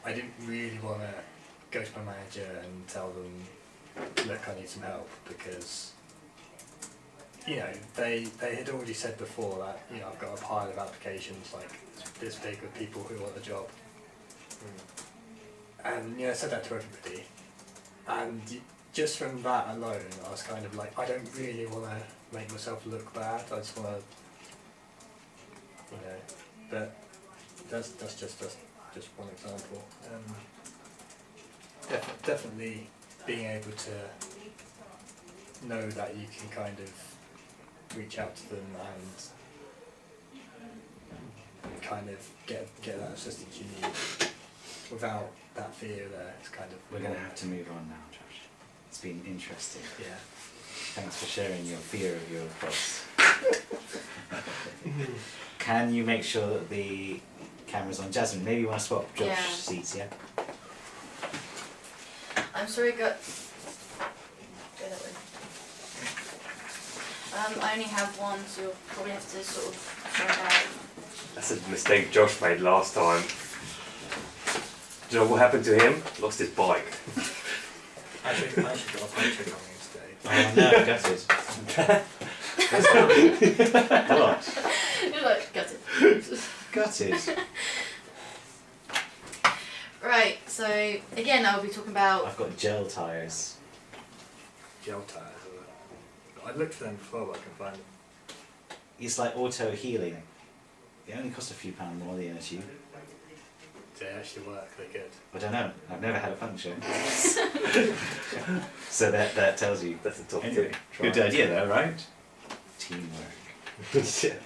I didn't really want to go to my manager and tell them, look, I need some help, because you know, they had already said before that, you know, I've got a pile of applications like this big of people who want the job. And, you know, I said that to everybody. And just from that alone, I was kind of like, I don't really want to make myself look bad. I just want to, you know, but that's just one example. Definitely being able to know that you can kind of reach out to them and kind of get that assistance you need without that fear there. It's kind of... We're going to have to move on now, Josh. It's been interesting. Yeah. Thanks for sharing your fear of your boss. Can you make sure that the camera's on? Jasmine, maybe you want to swap Josh's seats, yeah? I'm sorry, go that way. I only have one, so you'll probably have to sort of try it out. That's a mistake Josh made last time. Do you know what happened to him? Lost his bike. I should got a photo coming today. Oh no, gutted. What? You're like, gutted. Gutted. Right, so again I'll be talking about... I've got gel tyres. Gel tyres. I looked for them before, but I can find them. It's like auto healing. They only cost a few pounds more than the NSU. Do they actually work? They're good. I don't know. I've never had a puncture. So that tells you. That's the top Anyway, tip. good idea though, right? Teamwork. Yeah.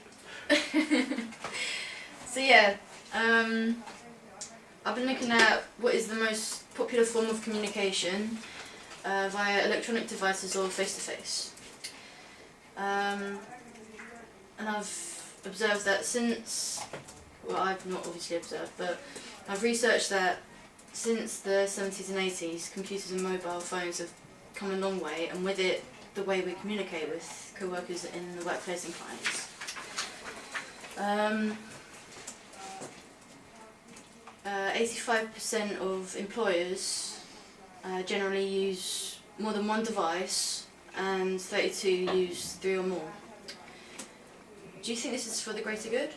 So yeah, I've been looking at what is the most popular form of communication via electronic devices or face-to-face. And I've observed that since, well, I've not obviously observed, but I've researched that since the 70s and 80s, computers and mobile phones have come a long way, and with it, the way we communicate with co-workers in the workplace and clients. 85% of employers generally use more than one device, and 32 use 3 or more. Do you think this is for the greater good?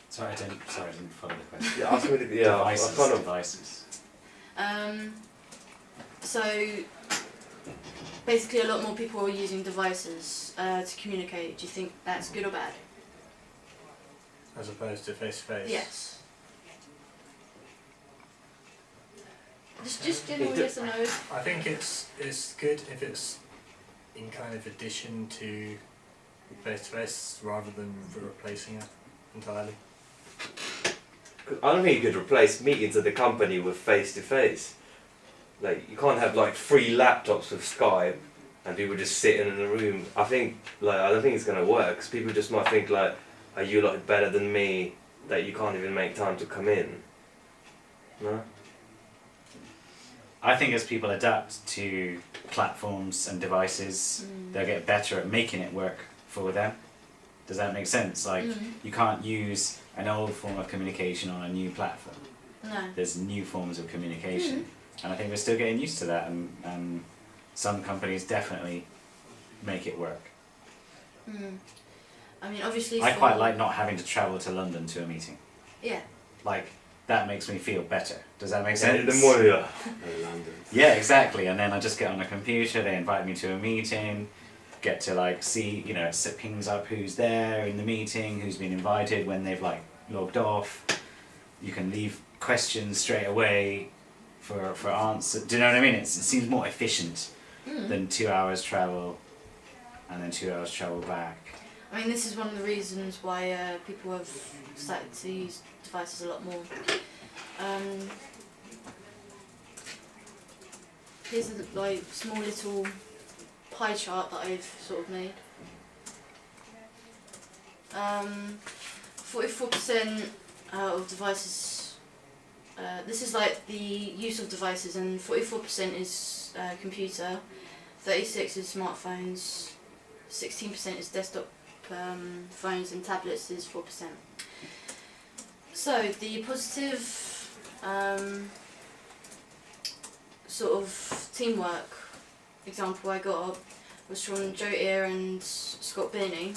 Sorry, I didn't follow the question. Yeah, ask me the, yeah, Devices. I kind of, Devices. So basically a lot more people are using devices to communicate. Do you think that's good or bad? As opposed to face-to-face? Yes. Just general yes or no? I think it's good if it's in kind of addition to face-to-face rather than replacing it entirely. I don't think you could replace meetings at the company with face-to-face. Like, you can't have like 3 laptops with Skype and people just sitting in a room. I think, like, I don't think it's gonna work, because people just might think like, are you like better than me that you can't even make time to come in? No? I think as people adapt to platforms and devices, they'll get better at making it work for them. Does that make sense? Like, you can't use an old form of communication on a new platform. No. There's new forms of communication. And I think we're still getting used to that, and some companies definitely make it work. I mean, obviously I quite like not having to travel to London to a meeting. Yeah. Like, that makes me feel better. Does that make sense? The more you're London. Yeah, exactly. And then I just get on a computer, they invite me to a meeting, get to like see, you know, it pings up who's there in the meeting, who's been invited, when they've like logged off. You can leave questions straight away for answer. Do you know what I mean? It seems more efficient than 2 hours travel and then 2 hours travel back. I mean, this is one of the reasons why people have started to use devices a lot more. Here's a like small little pie chart that I've sort of made. 44% of devices. This is like the use of devices, and 44% is computer, 36% is smartphones, 16% is desktop phones, and tablets is 4%. So the positive sort of teamwork example I got was from Joe Ear and Scott Binney,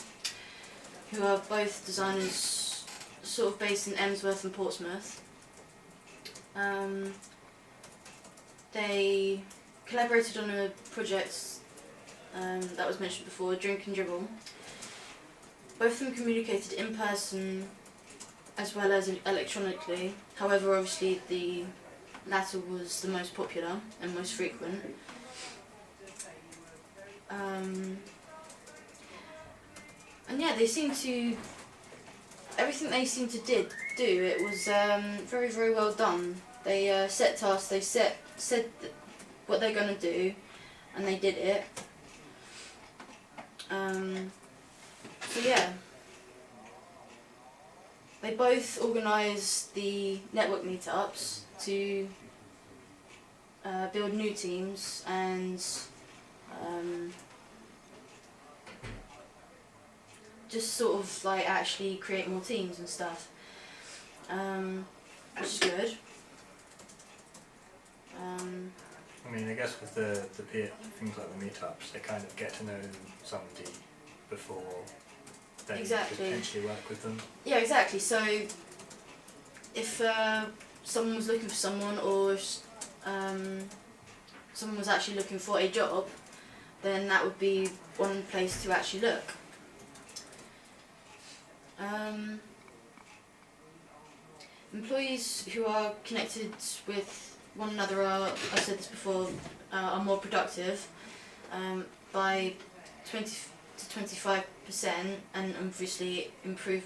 who are both designers sort of based in Emsworth and Portsmouth. They collaborated on a project that was mentioned before, Drink and Dribble. Both of them communicated in person as well as electronically. However, obviously the latter was the most popular and most frequent. And yeah, they seemed to, everything they seemed to do, it was very, very well done. They set tasks, they said what they're going to do, and they did it. So yeah, they both organised the network meetups to build new teams and just sort of like actually create more teams and stuff, which is good. I mean, I guess with the things like the meetups, they kind of get to know somebody before they Exactly. potentially work with them. Yeah, exactly. So if someone was looking for someone, or if someone was actually looking for a job, then that would be one place to actually look. Employees who are connected with one another are, I've said this before, are more productive by 20 to 25%, and obviously improve.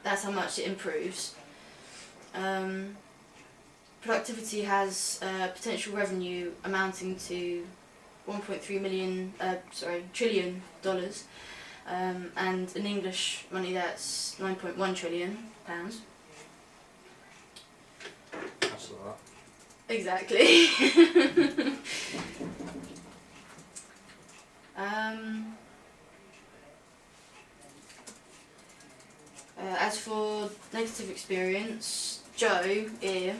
That's how much it improves. Productivity has potential revenue amounting to $1.3 trillion, and in English money that's 9.1 trillion pounds. That's a lot. Exactly. As for negative experience, Jo Ear,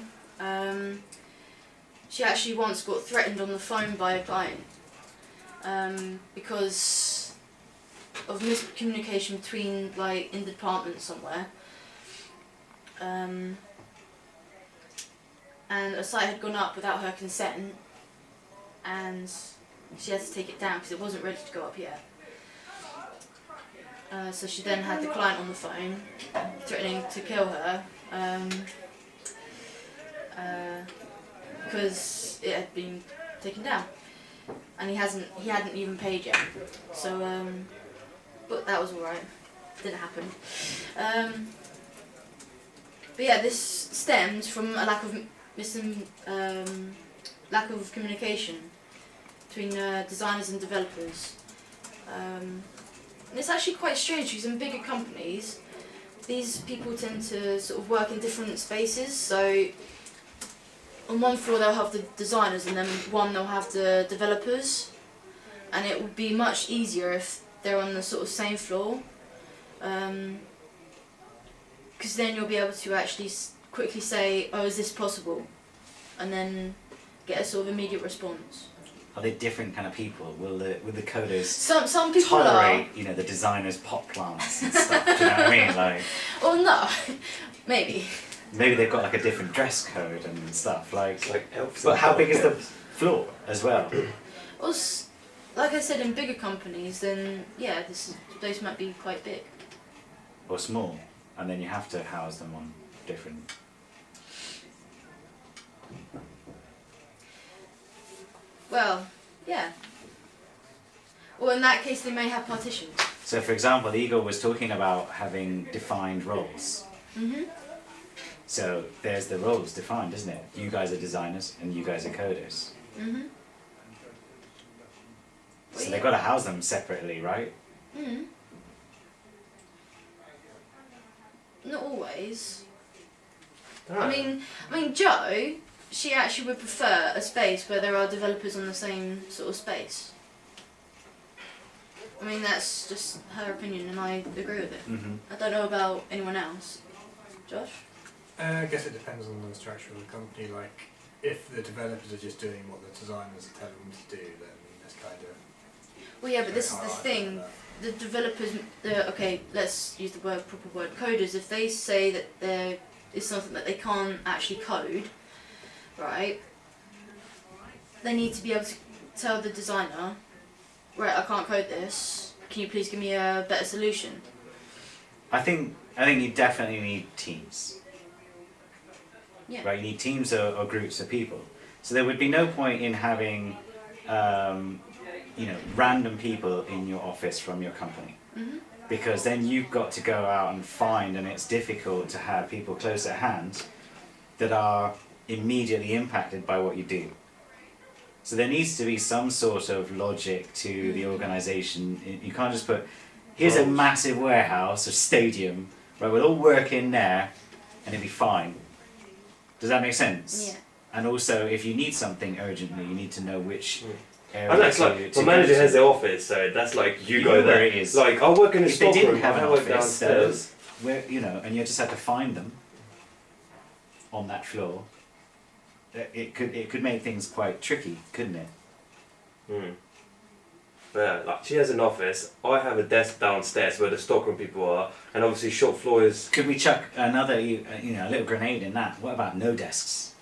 she actually once got threatened on the phone by a client because of miscommunication between, like, in the department somewhere. And a site had gone up without her consent, and she had to take it down because it wasn't ready to go up yet. So she then had the client on the phone, threatening to kill her because it had been taken down, and he hadn't even paid yet. So, but that was all right. Didn't happen. But yeah, this stemmed from a lack of communication between designers and developers. And it's actually quite strange because in bigger companies, these people tend to sort of work in different spaces. So on one floor they'll have the designers, and then one they'll have the developers. And it would be much easier if they're on the sort of same floor, because then you'll be able to actually quickly say, "Oh, is this possible?" and then get a sort of immediate response. Are they different kind of people? Will the coders Some people tolerate, are. you know, the designers' pot plants and stuff? Do you know what I mean? Like, Or no, maybe. maybe they've got like a different dress code and stuff. Like, It's like elves. but and how big is the podcasts. floor as well? Well, like I said, in bigger companies, then yeah, those might be quite big. Or small, and then you have to house them on different. Well, yeah. Well, in that case, they may have partitions. So, for example, Igor was talking about having defined roles. Mhm. So there's the roles defined, isn't it? You guys are designers and you guys are coders. Mhm. So they've got to house them separately, right? Mhm. Not always. I mean, Jo, she actually would prefer a space where there are developers on the same sort of space. I mean, that's just her opinion, and I agree with it. Mm-hmm. I don't know about anyone else. Josh? I guess it depends on the structure of the company. Like, if the developers are just doing what the designers tell them to do, then it's kind of. Well, yeah, but this is the thing. Like The developers, okay, let's use the proper word, coders. If they say that there is something that they can't actually code, right? They need to be able to tell the designer, right, I can't code this. Can you please give me a better solution? I think you definitely need teams. Yeah. Right, you need teams or groups of people. So there would be no point in having, random people in your office from your company. Mhm. Because then you've got to go out and find, and it's difficult to have people close at hand that are immediately impacted by what you do. So there needs to be some sort of logic to the organisation. You can't just put, here's a massive warehouse or stadium, right, we'll all work in there and it'll be fine. Does that make sense? Yeah. And also, if you need something urgently, you need to know which area And that's to like, to my go manager to. has their office, so that's like, you You go know where there. it is. Like, I work in a If they didn't stockroom, have an I work office, downstairs. where, and you just had to find them on that floor, it could make things quite tricky, couldn't it? Mm. Yeah, like she has an office, I have a desk downstairs where the stockroom people are, and obviously shop floor is. Could we chuck another, a little grenade in that? What about no desks?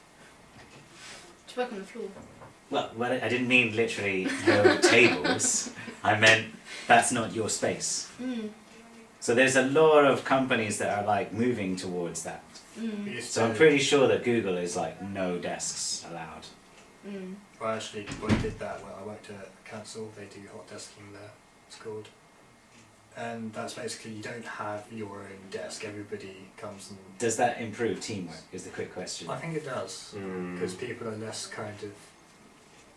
To work on the floor. Well, I didn't mean literally no tables. I meant that's not your space. Mm. So there's a lot of companies that are like moving towards that. Mm. So I'm pretty sure that Google is like no desks allowed. Mm. Well, actually, I did that when I worked at a council. They do hot desking there, it's called. And that's basically, you don't have your own desk, everybody comes and... Does that improve teamwork, is the quick question. I think it does, Mm. because people are less kind of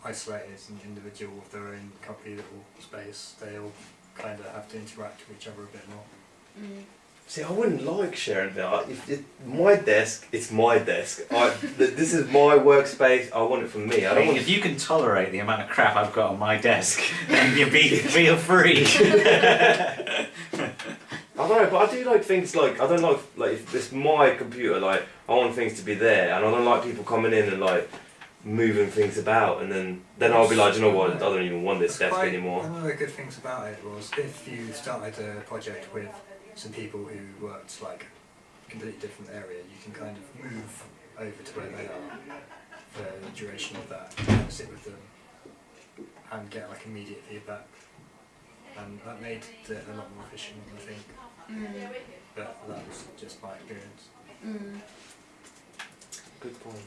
isolated and individual with their own company little space. They all kind of have to interact with each other a bit more. Mm. See, I wouldn't like sharing that. My desk, it's my desk. This is my workspace. I want it for me. I don't want. If you can tolerate the amount of crap I've got on my desk, then you feel free. I don't know, but I do like things like I don't like if it's my computer. Like I want things to be there, and I don't like people coming in and like moving things about, and then I'll be like, you know what? I don't even want this desk anymore. One of the good things about it was if you started a project with some people who worked like a completely different area, you can kind of move over to where they are for the duration of that, and sit with them and get like immediate feedback, and that made it a lot more efficient, I think. Mm. But that was just my experience. Mm. Good point.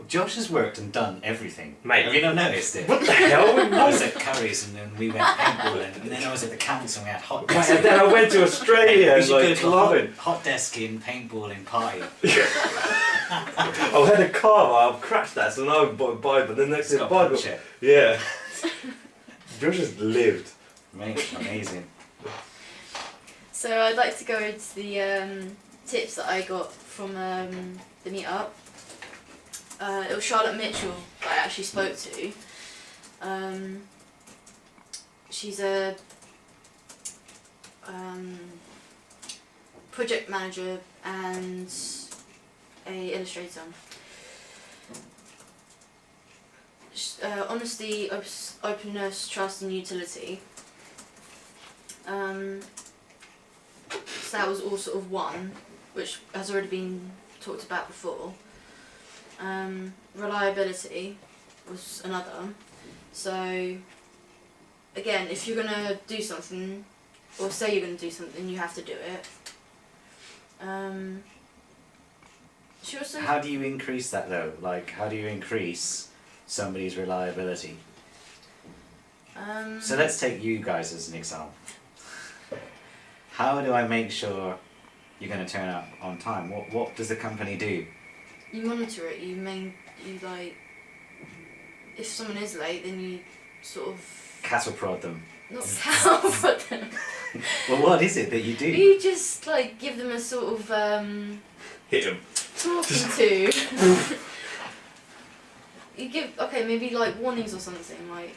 Josh has worked and done everything. Mate. Have you not noticed it? What the hell? I was at Curry's and then we went paintballing, and then I was at the council and we had hot Right, desk. and then I went to Australia We and should go like to a hot, clubbing. hot desking paintballing party. I had a car, I've crashed that, so now I buy, but then next It's to the got Bible. punch it. Yeah. Josh has lived. Mate, amazing. So I'd like to go into the tips that I got from the meetup. It was Charlotte Mitchell that I actually spoke to. She's a project manager and a illustrator. Honesty, openness, trust and utility. So that was all sort of one, which has already been talked about before. Reliability was another. So again, if you're gonna do something, or say you're gonna do something, you have to do it. She also. How do you increase that though? Like, how do you increase somebody's reliability? So let's take you guys as an example. How do I make sure you're going to turn up on time? What does the company do? You monitor it. You like. If someone is late, then you sort of. Cattle prod them. Not cattle prod them. Well, what is it that you do? You just like give them a sort of Hit him. talking to. You give maybe like warnings or something like.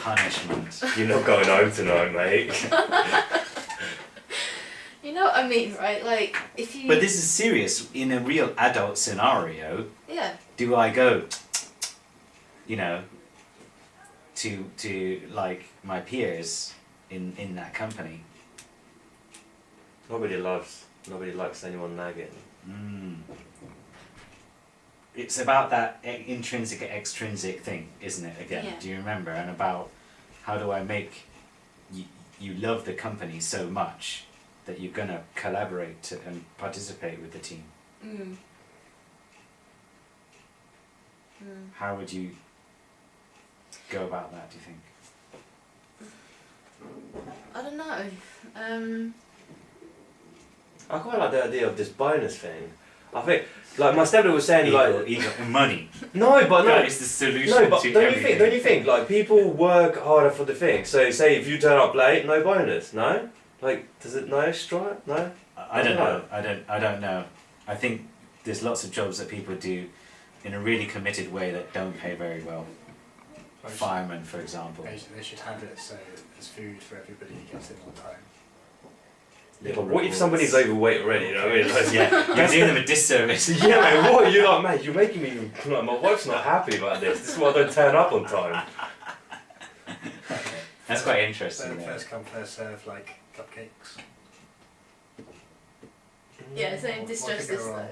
Punishment. You're not going home tonight, mate. You know what I mean, right? Like, if you... But this is serious. In a real adult scenario, Yeah. do I go, you know, to like my peers in that company? Nobody likes anyone nagging. Mm. It's about that intrinsic extrinsic thing, isn't it? Again, Yeah. do you remember? And about how do I make you love the company so much that you're gonna collaborate and participate with the team. Mm. How would you go about that? Do you think? I don't know. I quite like the idea of this bonus thing. I think, like my stepdad was saying, Ego and money. no, but no, That is the solution no, but to don't everything. you think? Don't you think? Like people work harder for the thing. So say if you turn up late, no bonus. No, like does it no strike? No. I don't know. I don't know. I think there's lots of jobs that people do in a really committed way that don't pay very well. Firemen, for example. They should have it so there's food for everybody who gets in on time. Yeah, but what if somebody's overweight already? You know what I mean? Like, Yeah, you're doing them a disservice. yeah, man, what? You're like, man, you're making me, like, my wife's not happy about this. This is why I don't turn up on time. That's quite interesting. So though. first come, first serve, like cupcakes. Yeah, so What distress could go this wrong?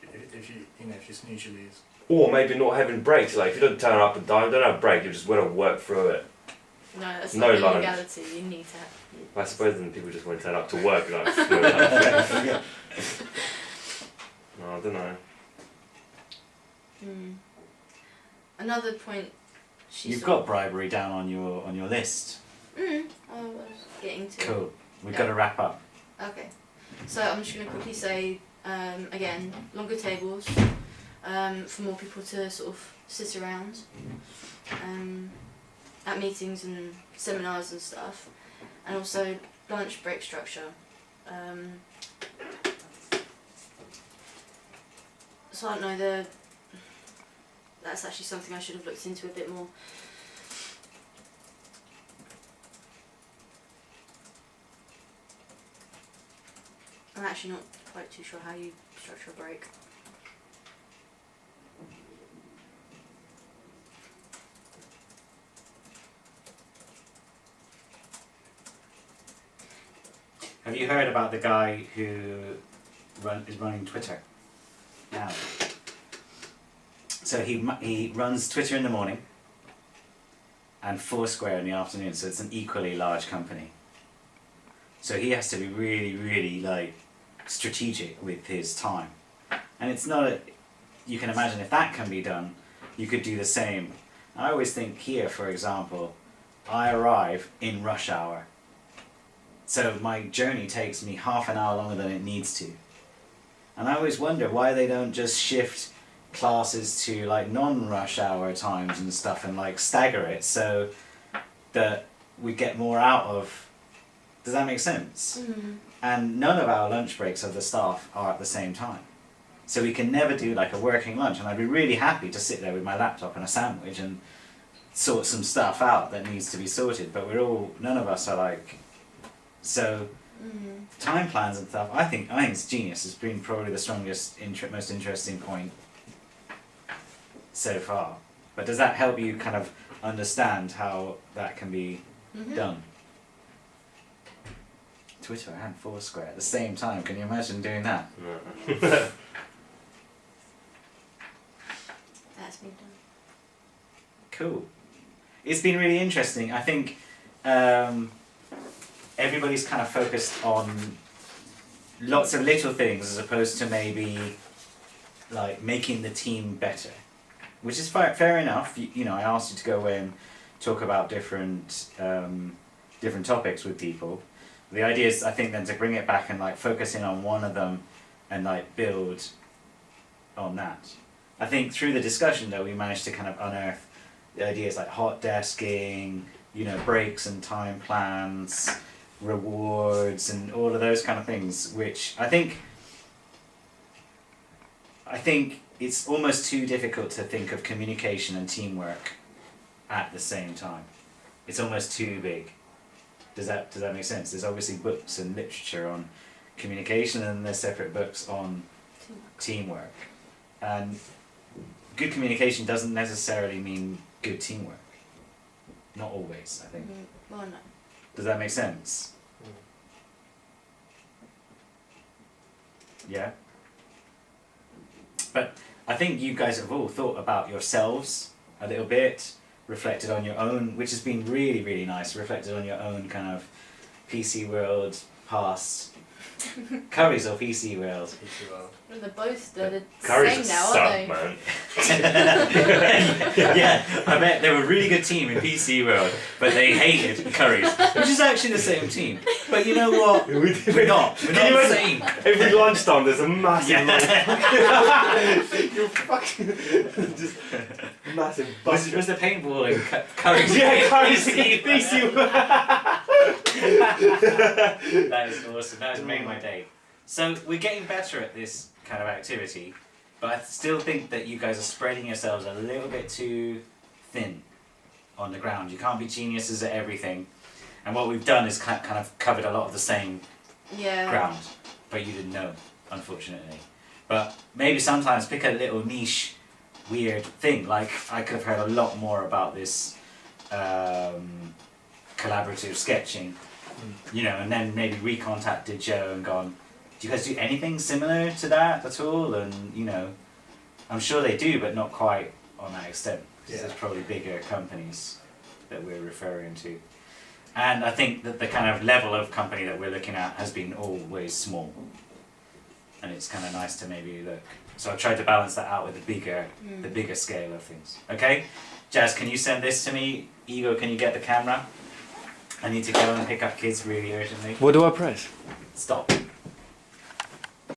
though. If you if you snooze, you lose. Or maybe not having breaks. Like, if you don't turn up on time, don't have a break, you just want to work through it. No, that's No not the lunch. legality. You need to have. I suppose then people just won't turn up to work. Like, no, I don't know. Another point. You've got bribery down on your list. I was getting to. Cool. We've Yeah. got to wrap up. Okay, so I'm just going to quickly say, again, longer tables, for more people to sort of sit around, at meetings and seminars and stuff, and also lunch break structure. So I don't know, that's actually something I should have looked into a bit more. I'm actually not quite too sure how you structure a break. Have you heard about the guy who is running Twitter now? So he runs Twitter in the morning and Foursquare in the afternoon, so it's an equally large company. So he has to be really, really like strategic with his time. And it's not you can imagine if that can be done, you could do the same. I always think here, for example, I arrive in rush hour. So my journey takes me half an hour longer than it needs to. And I always wonder why they don't just shift classes to like non-rush hour times and stuff and like stagger it so that we get more out of. Does that make sense? Mm-hmm. And none of our lunch breaks of the staff are at the same time. So we can never do like a working lunch, and I'd be really happy to sit there with my laptop and a sandwich and sort some stuff out that needs to be sorted, but none of us are like, so time plans and stuff, I think it's genius. It's been probably the strongest, most interesting point so far. But does that help you kind of understand how that can be done? Twitter and Foursquare at the same time. Can you imagine doing that? No. That's been done. Cool. It's been really interesting. I think everybody's kind of focused on lots of little things as opposed to maybe like making the team better, which is fair enough. You know, I asked you to go away and talk about different topics with people. The idea is, I think, then to bring it back and like focus in on one of them and like build on that. I think through the discussion though, we managed to kind of unearth the ideas like hot desking, you know, breaks and time plans, rewards and all of those kind of things, which I think it's almost too difficult to think of communication and teamwork at the same time. It's almost too big. Does that make sense? There's obviously books and literature on communication, and there's separate books on teamwork. And good communication doesn't necessarily mean good teamwork. Not always, I think. Well, no. Does that make sense? Yeah? But I think you guys have all thought about yourselves a little bit, reflected on your own, which has been really, really nice, reflected on your own kind of PC world past. Curry's or PC world? PC world. Well, they're both the Curry's same a now, sub, aren't they? man. Yeah, I bet they were a really good team in PC world, but they hated Curry's, which is actually the same team. But you know what? We're not. We're not the same. Every lunchtime there's a massive Yeah. you're fucking just massive Was the paintball in Curry's? Yeah, Curry's PC. That is awesome. That has made my day. So we're getting better at this kind of activity, but I still think that you guys are spreading yourselves a little bit too thin on the ground. You can't be geniuses at everything. And what we've done is kind of covered a lot of the same ground, but you didn't know, unfortunately. But maybe sometimes pick a little niche, weird thing. Like I could have heard a lot more about this collaborative sketching, you know, and then maybe recontacted Joe and gone, do you guys do anything similar to that at all? And you know, I'm sure they do, but not quite on that extent. Yeah. There's probably bigger companies that we're referring to. And I think that the kind of level of company that we're looking at has been always small. And it's kind of nice to maybe look. So I've tried to balance that out with the bigger scale of things. Okay? Jazz, can you send this to me? Ego, can you get the camera? I need to go and pick up kids really urgently. What do I press? Stop.